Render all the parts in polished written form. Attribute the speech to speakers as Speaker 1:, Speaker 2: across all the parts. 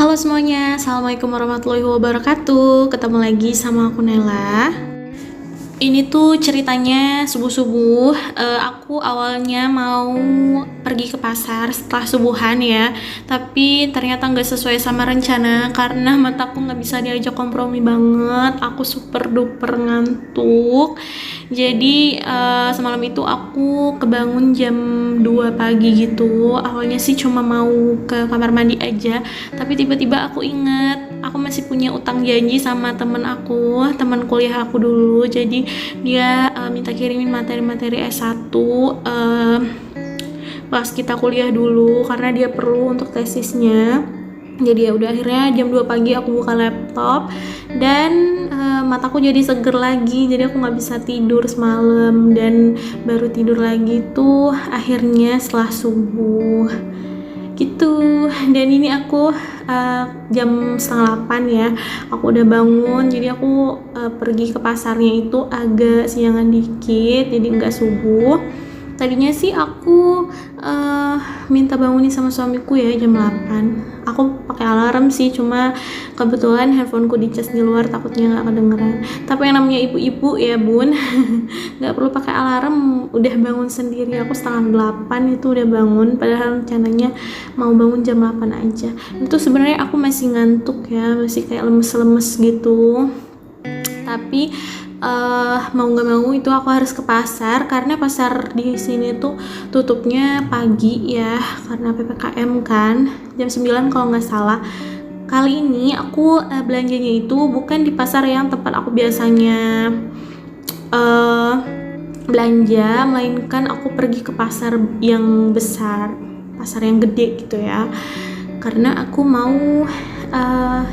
Speaker 1: Halo semuanya, Assalamualaikum warahmatullahi wabarakatuh. Ketemu lagi sama aku Nela. Ini tuh ceritanya subuh-subuh. Aku awalnya mau pergi ke pasar setelah subuhan ya, tapi ternyata nggak sesuai sama rencana karena mataku nggak bisa diajak kompromi banget. Aku super duper ngantuk. Jadi semalam itu aku kebangun jam 2 pagi gitu. Awalnya sih cuma mau ke kamar mandi aja, tapi tiba-tiba aku inget aku masih punya utang janji sama temen aku, teman kuliah aku dulu. Jadi dia minta kirimin materi-materi S1 pas kita kuliah dulu karena dia perlu untuk tesisnya. Jadi ya udah, akhirnya jam 2 pagi aku buka laptop dan mataku jadi seger lagi, jadi aku nggak bisa tidur semalam dan baru tidur lagi tuh akhirnya setelah subuh gitu. Dan ini aku jam setengah 8 ya, aku udah bangun. Jadi aku pergi ke pasarnya itu agak siangan dikit, jadi nggak subuh. Tadinya sih aku minta bangunin sama suamiku ya jam 8. Aku pakai alarm sih, cuma kebetulan handphoneku dicas di luar, takutnya nggak kedengeran. Tapi yang namanya ibu-ibu ya bun, nggak perlu pakai alarm, udah bangun sendiri. Aku setengah 8 itu udah bangun, padahal rencananya mau bangun jam 8 aja. Itu sebenarnya aku masih ngantuk ya, masih kayak lemes-lemes gitu. Tapi mau nggak mau itu aku harus ke pasar karena pasar di sini tuh tutupnya pagi ya karena PPKM kan, jam 9 kalau nggak salah. Kali ini aku belanjanya itu bukan di pasar yang tempat aku biasanya belanja, melainkan aku pergi ke pasar yang besar, pasar yang gede gitu ya, karena aku mau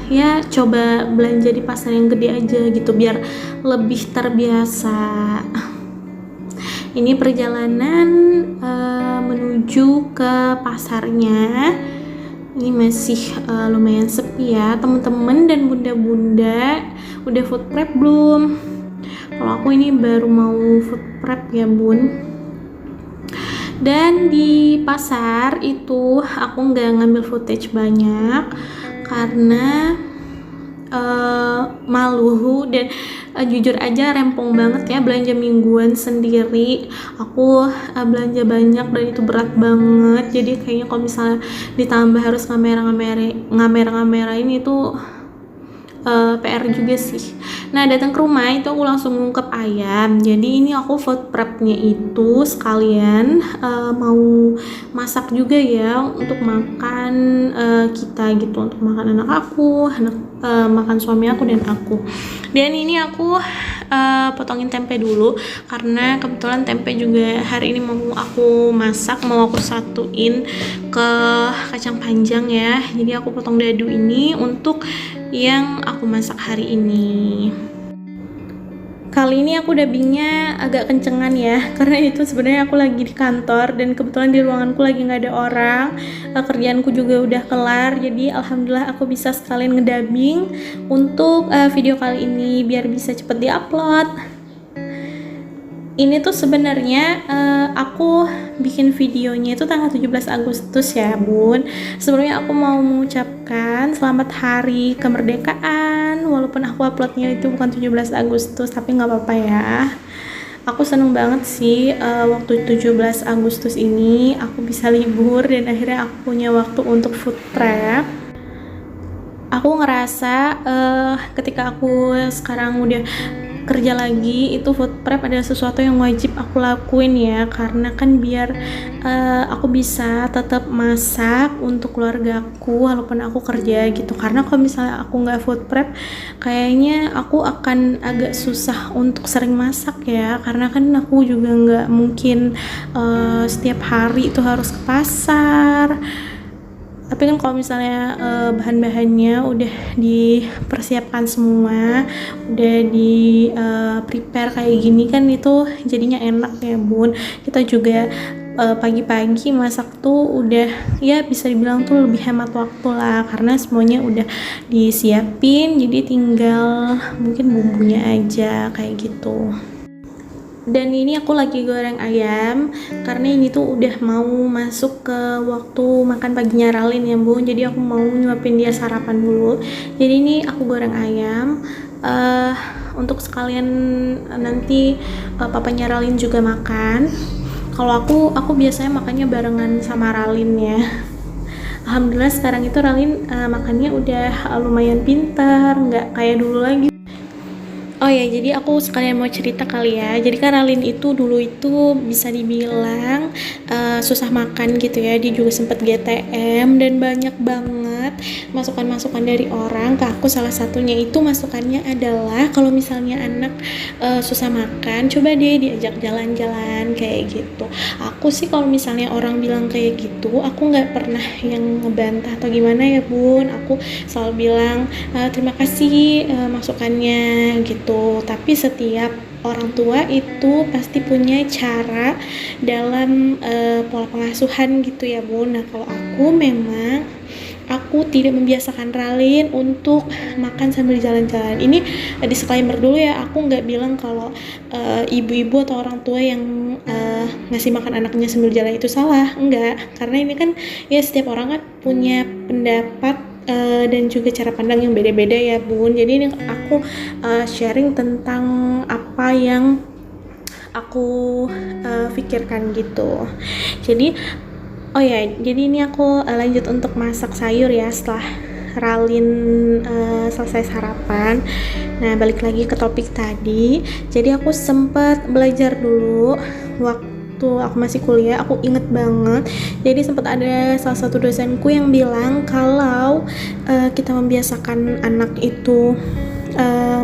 Speaker 1: ya coba belanja di pasar yang gede aja gitu biar lebih terbiasa. Ini perjalanan menuju ke pasarnya. Ini masih lumayan sepi ya teman-teman dan bunda-bunda. Udah food prep belum? Kalau aku ini baru mau food prep ya bun. Dan di pasar itu aku nggak ngambil footage banyak karena malu dan jujur aja rempong banget ya belanja mingguan sendiri. Aku belanja banyak dan itu berat banget, jadi kayaknya kalau misalnya ditambah harus ngamera-ngamerain itu PR juga sih. Nah datang ke rumah itu aku langsung ngungkep ayam. Jadi ini aku food prepnya itu sekalian mau masak juga ya untuk makan kita gitu, untuk makan anak aku, makan suami aku dan aku. Dan ini aku potongin tempe dulu karena kebetulan tempe juga hari ini mau aku masak, mau aku satuin ke kacang panjang ya. Jadi aku potong dadu ini untuk yang aku masak hari ini. Kali ini aku dubbingnya agak kencengan ya, karena itu sebenarnya aku lagi di kantor dan kebetulan di ruanganku lagi nggak ada orang. Kerjaanku juga udah kelar, jadi alhamdulillah aku bisa sekalian ngedubbing untuk video kali ini biar bisa cepet diupload. Ini tuh sebenarnya aku bikin videonya itu tanggal 17 Agustus ya bun. Sebelumnya aku mau mengucapkan selamat hari kemerdekaan, walaupun aku uploadnya itu bukan 17 Agustus, tapi nggak apa-apa ya. Aku seneng banget sih waktu 17 Agustus ini aku bisa libur dan akhirnya aku punya waktu untuk food prep. Aku ngerasa ketika aku sekarang udah kerja lagi, itu food prep adalah sesuatu yang wajib aku lakuin ya, karena kan biar aku bisa tetap masak untuk keluargaku walaupun aku kerja gitu. Karena kalau misalnya aku nggak food prep, kayaknya aku akan agak susah untuk sering masak ya, karena kan aku juga nggak mungkin setiap hari itu harus ke pasar. Tapi kan kalau misalnya bahan-bahannya udah dipersiapkan semua, udah di prepare kayak gini kan, itu jadinya enak ya bun. Kita juga pagi-pagi masak tuh udah ya bisa dibilang tuh lebih hemat waktu lah, karena semuanya udah disiapin, jadi tinggal mungkin bumbunya aja kayak gitu. Dan ini aku lagi goreng ayam karena ini tuh udah mau masuk ke waktu makan paginya Ralin ya bun, jadi aku mau nyuapin dia sarapan dulu. Jadi ini aku goreng ayam eh untuk sekalian nanti papanya Ralin juga makan. Kalau aku biasanya makannya barengan sama Ralin ya. Alhamdulillah sekarang itu Ralin makannya udah lumayan pintar, nggak kayak dulu lagi. Oh ya, jadi aku sekalian mau cerita kali ya. Jadi kan Ralin itu dulu itu bisa dibilang susah makan gitu ya. Dia juga sempet GTM dan banyak banget masukan-masukan dari orang ke aku. Salah satunya itu masukannya adalah kalau misalnya anak susah makan, coba deh diajak jalan-jalan kayak gitu. Aku sih kalau misalnya orang bilang kayak gitu, aku nggak pernah yang ngebantah atau gimana ya bun. Aku selalu bilang terima kasih masukannya gitu. Tapi setiap orang tua itu pasti punya cara dalam pola pengasuhan gitu ya bun. Nah kalau aku tidak membiasakan Ralin untuk makan sambil jalan-jalan. Ini disclaimer dulu ya, aku nggak bilang kalau ibu-ibu atau orang tua yang ngasih makan anaknya sambil jalan itu salah, enggak. Karena ini kan ya setiap orang kan punya pendapat dan juga cara pandang yang beda-beda ya bun. Jadi ini aku sharing tentang apa yang aku pikirkan gitu. Jadi oh ya, jadi ini aku lanjut untuk masak sayur ya setelah Ralin selesai sarapan. Nah balik lagi ke topik tadi, jadi aku sempat belajar dulu waktu aku masih kuliah. Aku inget banget, jadi sempat ada salah satu dosenku yang bilang kalau kita membiasakan anak itu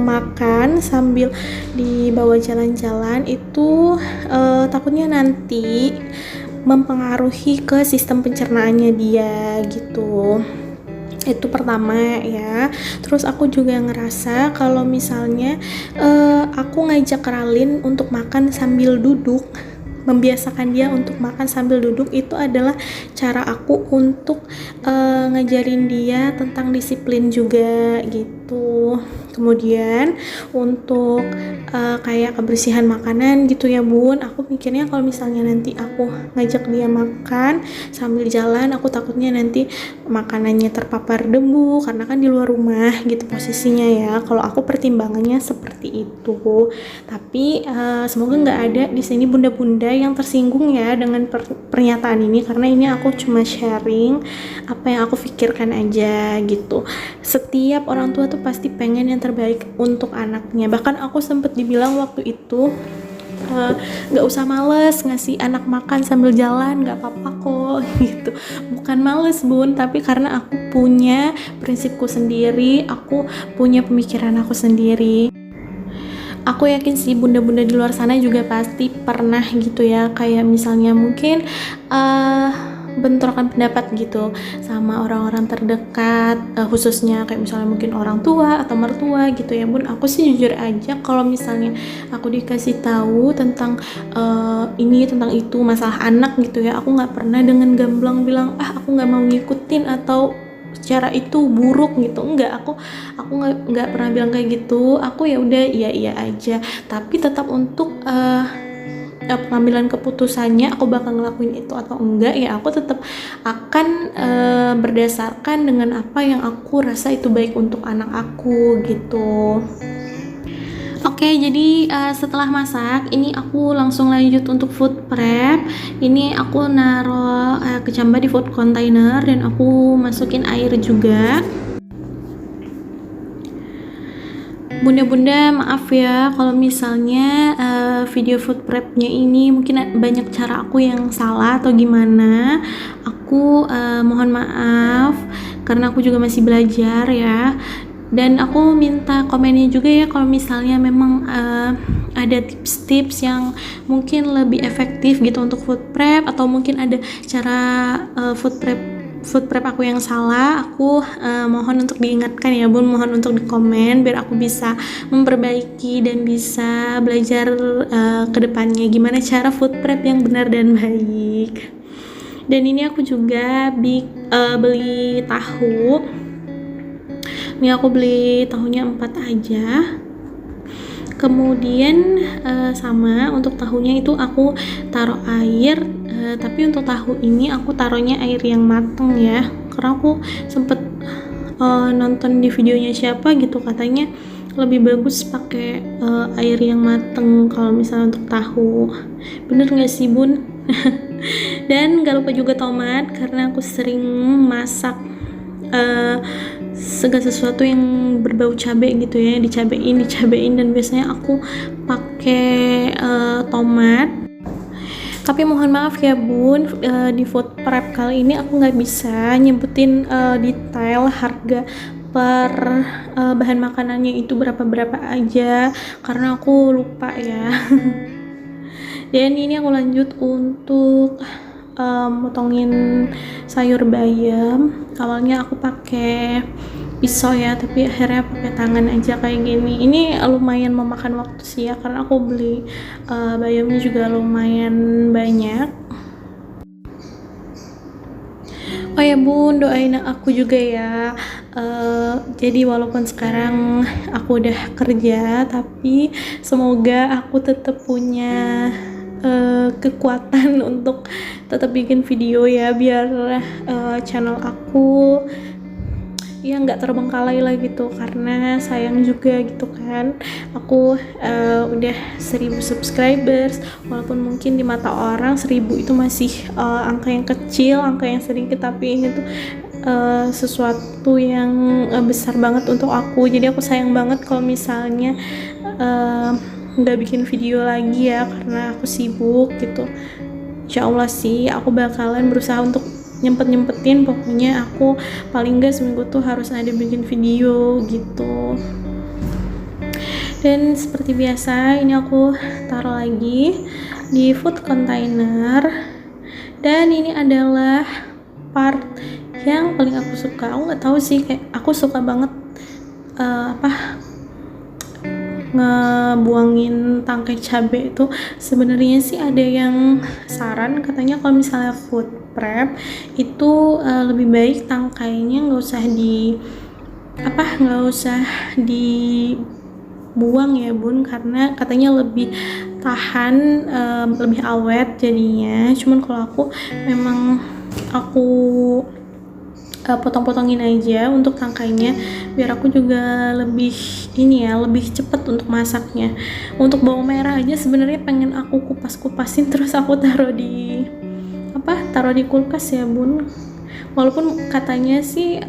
Speaker 1: makan sambil dibawa jalan-jalan itu takutnya nanti mempengaruhi ke sistem pencernaannya dia gitu. Itu pertama ya. Terus aku juga ngerasa kalau misalnya aku ngajak Ralin untuk makan sambil duduk, membiasakan dia untuk makan sambil duduk, itu adalah cara aku untuk ngajarin dia tentang disiplin juga gitu. Kemudian untuk kayak kebersihan makanan gitu ya bun, aku mikirnya kalau misalnya nanti aku ngajak dia makan sambil jalan, aku takutnya nanti makanannya terpapar debu karena kan di luar rumah gitu posisinya ya. Kalau aku pertimbangannya seperti itu. Tapi semoga nggak ada di sini bunda-bunda yang tersinggung ya dengan pernyataan ini, karena ini aku cuma sharing apa yang aku pikirkan aja gitu. Setiap orang tua tuh pasti pengen yang terbaik untuk anaknya. Bahkan aku sempet dibilang waktu itu gak usah males ngasih anak makan sambil jalan, gak apa-apa kok gitu. Bukan males bun, tapi karena aku punya prinsipku sendiri, aku punya pemikiran aku sendiri. Aku yakin sih bunda-bunda di luar sana juga pasti pernah gitu ya, kayak misalnya mungkin bentrokan pendapat gitu sama orang-orang terdekat, khususnya kayak misalnya mungkin orang tua atau mertua gitu ya bun. Aku sih jujur aja kalau misalnya aku dikasih tahu tentang ini tentang itu masalah anak gitu ya, aku nggak pernah dengan gamblang bilang aku nggak mau ngikutin atau cara itu buruk gitu. Enggak, aku nggak pernah bilang kayak gitu. Aku ya udah iya aja, tapi tetap untuk pengambilan keputusannya aku bakal ngelakuin itu atau enggak ya, aku tetap akan berdasarkan dengan apa yang aku rasa itu baik untuk anak aku gitu. Oke, jadi setelah masak ini aku langsung lanjut untuk food prep. Ini aku naruh kecambah di food container dan aku masukin air juga. Bunda-bunda maaf ya kalau misalnya video food prepnya ini mungkin banyak cara aku yang salah atau gimana. Aku mohon maaf karena aku juga masih belajar ya. Dan aku minta komennya juga ya kalau misalnya memang ada tips-tips yang mungkin lebih efektif gitu untuk food prep, atau mungkin ada cara food prep aku yang salah. Aku mohon untuk diingatkan ya bun, mohon untuk di komen biar aku bisa memperbaiki dan bisa belajar ke depannya gimana cara food prep yang benar dan baik. Dan ini aku juga beli tahu. Ini aku beli tahunya 4 aja Kemudian sama untuk tahunya itu aku taruh air, tapi untuk tahu ini aku taruhnya air yang mateng ya, karena aku sempet nonton di videonya siapa gitu, katanya lebih bagus pakai air yang mateng kalau misalnya untuk tahu. Bener nggak sih bun? Dan gak lupa juga tomat, karena aku sering masak segala sesuatu yang berbau cabai gitu ya, dicabein, dan biasanya aku pakai tomat. Tapi mohon maaf ya bun, di food prep kali ini aku nggak bisa nyebutin detail harga per bahan makanannya itu berapa aja, karena aku lupa ya. Dan ini aku lanjut untuk motongin sayur bayam. Awalnya aku pakai pisau ya, tapi akhirnya pakai tangan aja kayak gini. Ini lumayan memakan waktu sih ya, karena aku beli bayamnya juga lumayan banyak. Oh ya bun, doain aku juga ya. Jadi walaupun sekarang aku udah kerja, tapi semoga aku tetap punya kekuatan untuk tetap bikin video ya, biar channel aku ya nggak terbengkalai lah gitu, karena sayang juga gitu kan. Aku udah 1000 subscribers, walaupun mungkin di mata orang 1000 itu masih angka yang kecil, angka yang sedikit, tapi ini tuh sesuatu yang besar banget untuk aku. Jadi aku sayang banget kalau misalnya nggak bikin video lagi ya, karena aku sibuk gitu. Insya Allah sih aku bakalan berusaha untuk nyempetin, pokoknya aku paling nggak seminggu tuh harus ada bikin video gitu. Dan seperti biasa ini aku taruh lagi di food container, dan ini adalah part yang paling aku suka. Aku nggak tahu sih, kayak aku suka banget ngebuangin tangkai cabai itu. Sebenarnya sih ada yang saran katanya kalau misalnya food prep itu lebih baik tangkainya nggak usah dibuang ya bun, karena katanya lebih tahan, lebih awet jadinya. Cuman kalau aku memang potong-potongin aja untuk tangkainya, biar aku juga lebih cepet untuk masaknya. Untuk bawang merah aja sebenarnya pengen aku kupas-kupasin terus aku taruh di kulkas ya bun, walaupun katanya sih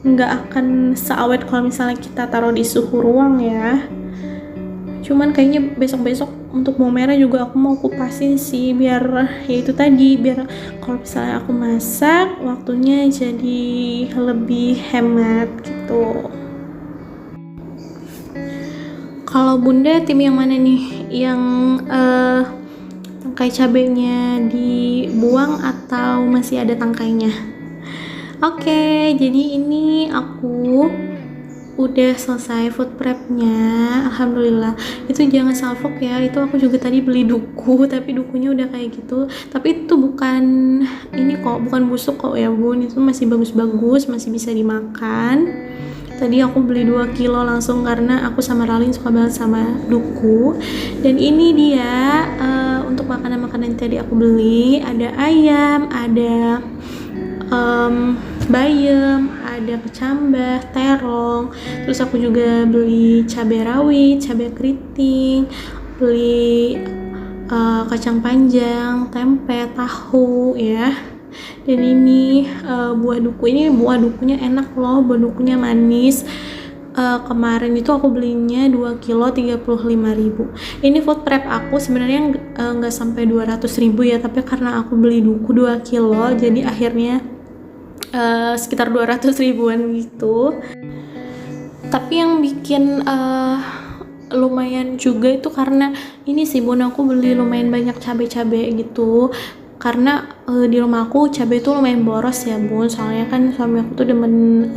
Speaker 1: nggak akan seawet kalau misalnya kita taruh di suhu ruang ya. Cuman kayaknya besok-besok untuk bawang merah juga aku mau kupasin sih, biar ya itu tadi, biar kalau misalnya aku masak waktunya jadi lebih hemat gitu. Kalau bunda tim yang mana nih, yang tangkai cabenya dibuang atau masih ada tangkainya? Oke, jadi ini aku udah selesai food prepnya, alhamdulillah. Itu jangan salfok ya, itu aku juga tadi beli duku, tapi dukunya udah kayak gitu. Tapi itu bukan busuk kok ya bun, itu masih bagus-bagus, masih bisa dimakan. Tadi aku beli 2 kilo langsung, karena aku sama Ralin suka banget sama duku. Dan ini dia untuk makanan-makanan yang tadi aku beli, ada ayam, ada bayam, ada kecambah, terong. Terus aku juga beli cabai rawit, cabai keriting, beli kacang panjang, tempe, tahu ya. Dan ini buah dukunya enak loh, buah dukunya manis. Kemarin itu aku belinya 2 kilo 35.000. Ini food prep aku sebenarnya nggak sampai 200.000 ya, tapi karena aku beli duku 2 kilo jadi akhirnya sekitar 200 ribuan gitu. Tapi yang bikin lumayan juga itu karena ini sih bun, aku beli lumayan banyak cabai gitu, karena di rumah aku cabai itu lumayan boros ya bun, soalnya kan suami aku tuh demen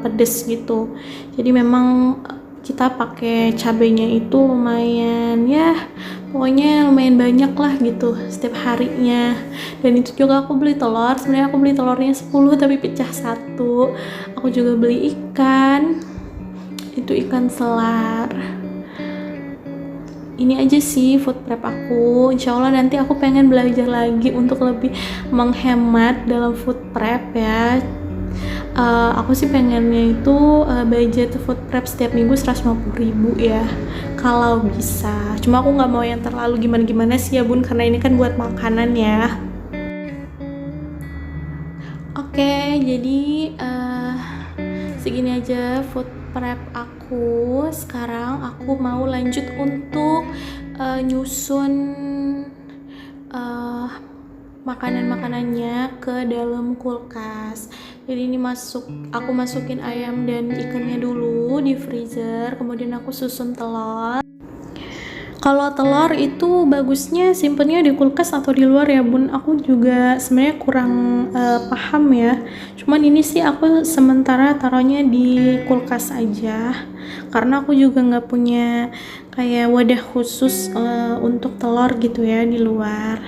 Speaker 1: pedes gitu. Jadi memang kita pakai cabainya itu lumayan ya, pokoknya lumayan banyak lah gitu setiap harinya. Dan itu juga aku beli telur, sebenarnya aku beli telurnya 10 tapi pecah 1. Aku juga beli ikan, itu ikan selar. ini aja sih food prep aku. Insya Allah nanti aku pengen belajar lagi untuk lebih menghemat dalam food prep ya. Aku sih pengennya itu budget food prep setiap minggu 150.000 ya kalau bisa. Cuma aku nggak mau yang terlalu gimana-gimana sih ya bun, karena ini kan buat makanan ya. Oke, jadi segini aja food prep aku. Sekarang aku mau lanjut untuk nyusun makanan-makanannya ke dalam kulkas. Jadi ini aku masukin ayam dan ikannya dulu di freezer, kemudian aku susun telur. Kalau telur itu bagusnya simpennya di kulkas atau di luar ya bun, aku juga sebenarnya kurang paham ya. Cuman ini sih aku sementara taruhnya di kulkas aja, karena aku juga nggak punya kayak wadah khusus untuk telur gitu ya di luar.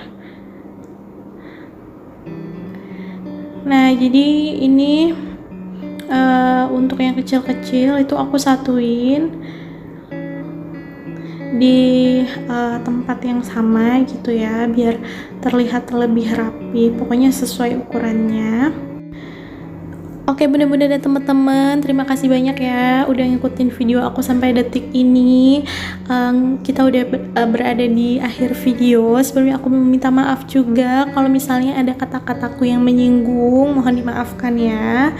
Speaker 1: Nah jadi ini untuk yang kecil-kecil itu aku satuin di tempat yang sama gitu ya, biar terlihat lebih rapi, pokoknya sesuai ukurannya. Oke bunda-bunda dan teman-teman, terima kasih banyak ya udah ngikutin video aku sampai detik ini. Kita udah berada di akhir video. Sebelumnya aku meminta maaf juga kalau misalnya ada kata-kataku yang menyinggung, mohon dimaafkan ya.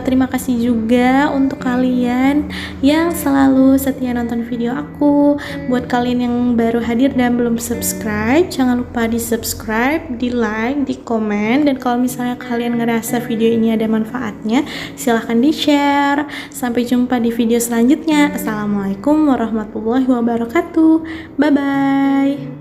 Speaker 1: Terima kasih juga untuk kalian yang selalu setia nonton video aku. Buat kalian yang baru hadir dan belum subscribe, jangan lupa di subscribe, di like, di komen. Dan kalau misalnya kalian ngerasa video ini ada manfaatnya, silahkan di share. Sampai jumpa di video selanjutnya. Assalamualaikum warahmatullahi wabarakatuh. Bye bye.